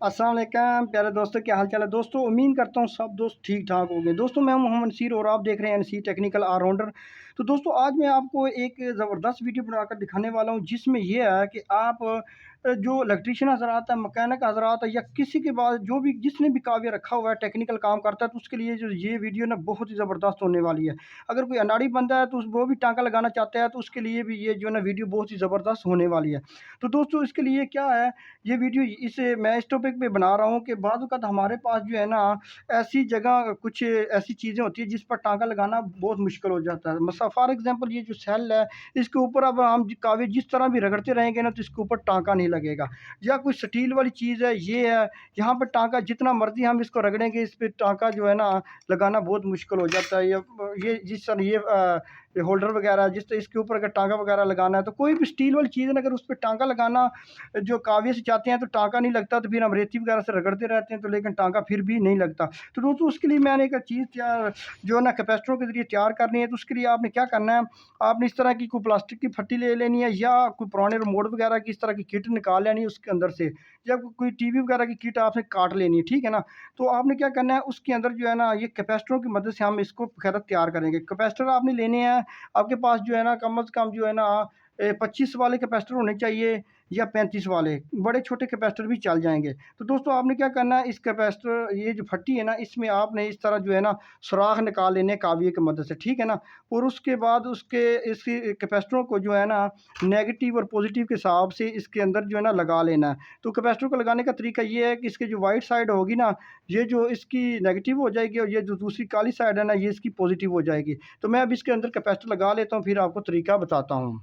अस्सलाम वालेकुम प्यारे दोस्तों, क्या हाल चाल है दोस्तों। उम्मीद करता हूँ सब दोस्त ठीक ठाक होंगे। दोस्तों मैं मोहम्मद नसीर और आप देख रहे हैं एनसी टेक्निकल ऑलराउंडर। तो दोस्तों आज मैं आपको एक ज़बरदस्त वीडियो बनाकर दिखाने वाला हूँ, जिसमें यह है कि आप जो इलेक्ट्रीशियन हज़रात है, मकैनिक हज़रात है, या किसी के बाद जो भी जिसने भी काव्य रखा हुआ है, टेक्निकल काम करता है, तो उसके लिए जो ये वीडियो ना बहुत ही ज़बरदस्त होने वाली है। अगर कोई अनाड़ी बंदा है तो वो भी टाँका लगाना चाहता है, तो उसके लिए भी ये जो है ना वीडियो बहुत ही ज़बरदस्त होने वाली है। तो दोस्तों इसके लिए क्या है, ये वीडियो मैं इस टॉपिक पे बना रहा हूँ कि बाद वक़्त हमारे पास जो है ना ऐसी जगह कुछ ऐसी चीज़ें होती हैं जिस पर टाँका लगाना बहुत मुश्किल हो जाता है। मसा फॉर एग्ज़ाम्पल ये जो सेल है, इसके ऊपर अब हम कागज़ जिस तरह भी रगड़ते रहेंगे ना तो इसके ऊपर टाँका नहीं लगेगा। या कोई स्टील वाली चीज़ है, ये है, यहाँ पे टाँका जितना मर्ज़ी हम इसको रगड़ेंगे, इस पे टाँका जो है ना लगाना बहुत मुश्किल हो जाता है। ये जिस तरह ये होल्डर वगैरह जिस तरह इसके ऊपर अगर टाँका वगैरह लगाना है, तो कोई भी स्टील वाली चीज़ है ना, अगर उस पे टाँका लगाना जो काव्य से चाहते हैं तो टाँका नहीं लगता, तो फिर हम रेती वगैरह से रगड़ते रहते हैं, तो लेकिन टाँका फिर भी नहीं लगता। तो दोस्तों उसके लिए मैंने एक चीज़ तैयार जो है ना कैपेसिटरों के ज़रिए तैयार करनी है। तो उसके लिए आपने क्या करना है, आपने इस तरह की कोई प्लास्टिक की फट्टी ले लेनी है, या कोई पुराने रिमोट वगैरह की इस तरह की किट निकाल लेनी है उसके अंदर से, या कोई टीवी वगैरह की किट आपने काट लेनी है, ठीक है ना। तो आपने क्या करना है, उसके अंदर जो है ना ये कैपेसिटरों की मदद से हम इसको खैर तैयार करेंगे। कैपेसिटर आपने लेने हैं, आपके पास जो है ना कम से कम जो है ना 25 वाले कैपेसिटर होने चाहिए, या 35 वाले, बड़े छोटे कैपेसिटर भी चल जाएँगे। तो दोस्तों आपने क्या करना है, इस कैपेसिटर ये जो फट्टी है ना, इसमें आपने इस तरह जो है ना सुराख निकाल लेने हैं काविये की मदद से, ठीक है ना। और उसके बाद उसके इसी कैपेसिटरों को जो है ना नेगेटिव और पॉजिटिव के हिसाब से इसके अंदर जो है ना लगा लेना है। तो कैपेसिटर को लगाने का तरीका ये है कि इसकी जो वाइट साइड होगी ना, ये जो इसकी नेगेटिव हो जाएगी, और ये जो दूसरी काली साइड है ना, ये इसकी पॉजिटिव हो जाएगी। तो मैं अब इसके अंदर कैपेसिटर लगा लेता हूँ, फिर आपको तरीका बताता हूँ।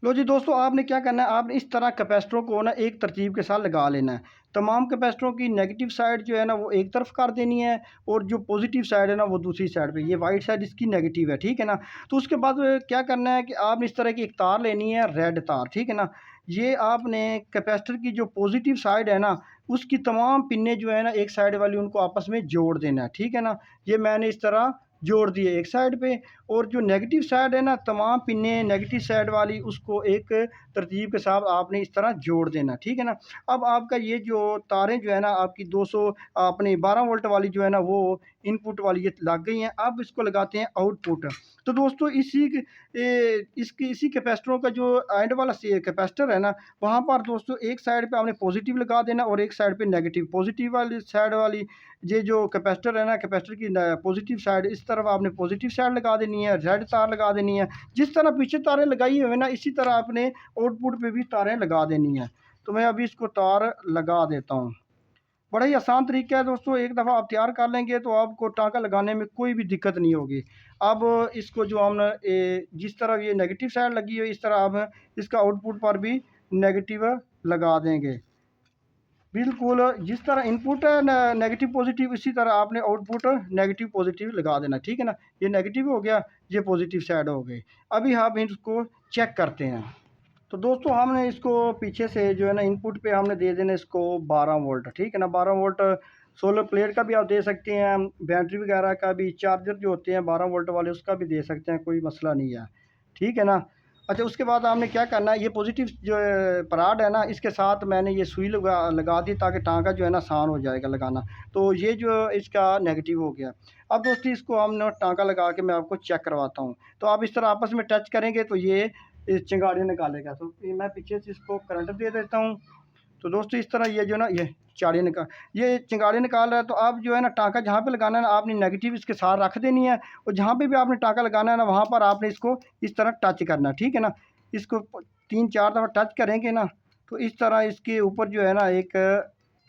लो जी दोस्तों, आपने क्या करना है, आपने इस तरह कैपेसिटरों को ना एक तरतीब के साथ लगा लेना है। तमाम कैपेसिटरों की नेगेटिव साइड जो है ना वो एक तरफ कर देनी है, और जो पॉजिटिव साइड है ना वो दूसरी साइड पे। ये वाइट साइड इसकी नेगेटिव है, ठीक है ना। तो उसके बाद क्या करना है कि आपने इस तरह की एक तार लेनी है, रेड तार, ठीक है ना। ये आपने कैपेसिटर की जो पॉजिटिव साइड है ना, उसकी तमाम पिनें जो है ना एक साइड वाली, उनको आपस में जोड़ देना है, ठीक है ना। ये मैंने इस तरह जोड़ दिए एक साइड पे, और जो नेगेटिव साइड है ना, तमाम पिनें नेगेटिव साइड वाली उसको एक तरतीब के साथ आपने इस तरह जोड़ देना, ठीक है ना। अब आपका ये जो तारें जो है ना आपकी 200 अपनी 12 वोल्ट वाली जो है ना वो इनपुट वाली ये लग गई हैं। अब इसको लगाते हैं आउटपुट। तो दोस्तों इसी कैपेसिटरों का जो एंड वाला कैपेसिटर है ना, वहाँ पर दोस्तों एक साइड पे आपने पॉजिटिव लगा देना और एक साइड पे नेगेटिव। पॉजिटिव वाली साइड वाली ये जो कैपेसिटर है ना, कैपेसिटर की पॉजिटिव साइड इस तरफ आपने पॉजिटिव साइड लगा देनी है, रेड तार लगा देनी है। जिस तरह पीछे तारें लगाई हुई है ना, इसी तरह आपने आउटपुट पे भी तारें लगा देनी है। तो मैं अभी इसको तार लगा देता हूँ। बड़ा ही आसान तरीका है दोस्तों, एक दफ़ा आप तैयार कर लेंगे तो आपको टाँका लगाने में कोई भी दिक्कत नहीं होगी। अब इसको जो हम जिस तरह ये नेगेटिव साइड लगी है, इस तरह हम इसका आउटपुट पर भी नेगेटिव लगा देंगे। बिल्कुल, जिस तरह इनपुट है नेगेटिव पॉजिटिव, इसी तरह आपने आउटपुट नेगेटिव पॉजिटिव लगा देना, ठीक है ना। ये नेगेटिव हो गया, ये पॉजिटिव साइड हो गई। अभी हम इसको चेक करते हैं। तो दोस्तों हमने इसको पीछे से जो है ना इनपुट पे हमने दे देना इसको 12 वोल्ट, ठीक है ना। 12 वोल्ट सोलर प्लेट का भी आप दे सकते हैं, बैटरी वगैरह का भी, चार्जर जो होते हैं 12 वोल्ट वाले उसका भी दे सकते हैं, कोई मसला नहीं है, ठीक है ना। अच्छा, उसके बाद आपने क्या करना है, ये पॉजिटिव जो पराड है ना, इसके साथ मैंने ये सुई लगा दी ताकि टाँका जो है ना आसान हो जाएगा लगाना। तो ये जो इसका नेगेटिव हो गया। अब दोस्तों इसको हम ना टाँका लगा के मैं आपको चेक करवाता हूँ। तो आप इस तरह आपस में टच करेंगे तो ये चिंगारी निकालेगा। तो ये मैं पीछे से इसको करंट दे देता हूँ। तो दोस्तों इस तरह ये जो ना ये चिंगारी निकाल रहा है। तो आप जो है ना टाँका जहाँ पे लगाना है ना, आपने नेगेटिव इसके साथ रख देनी है, और जहाँ पे भी आपने टाँका लगाना है ना, वहाँ पर आपने इसको इस तरह टच करना है, ठीक है ना। इसको 3-4 दफ़ा टच करेंगे ना, तो इस तरह इसके ऊपर जो है ना एक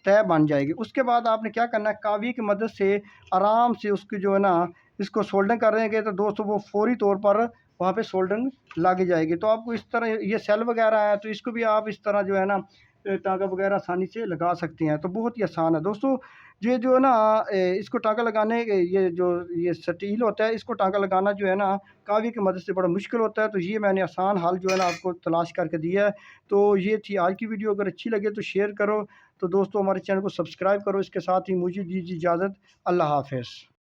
तह बन जाएगी। उसके बाद आपने क्या करना है, कावी की मदद से आराम से उसकी जो है ना इसको सोल्डरिंग करेंगे, तो दोस्तों वो फौरी तौर पर वहाँ पे सोल्डरिंग लग जाएगी। तो आपको इस तरह ये सेल वगैरह है, तो इसको भी आप इस तरह जो है ना टाँका वगैरह आसानी से लगा सकते हैं। तो बहुत ही आसान है दोस्तों। ये जो है ना इसको टाँका लगाने ये जो ये स्टील होता है, इसको टाँका लगाना जो है ना कावी की मदद से बड़ा मुश्किल होता है। तो ये मैंने आसान हल जो है ना आपको तलाश करके दिया है। तो ये थी आज की वीडियो, अगर अच्छी लगे तो शेयर करो। तो दोस्तों हमारे चैनल को सब्सक्राइब करो। इसके साथ ही मुझे दीजिए इजाज़त। अल्लाह हाफ़िज़।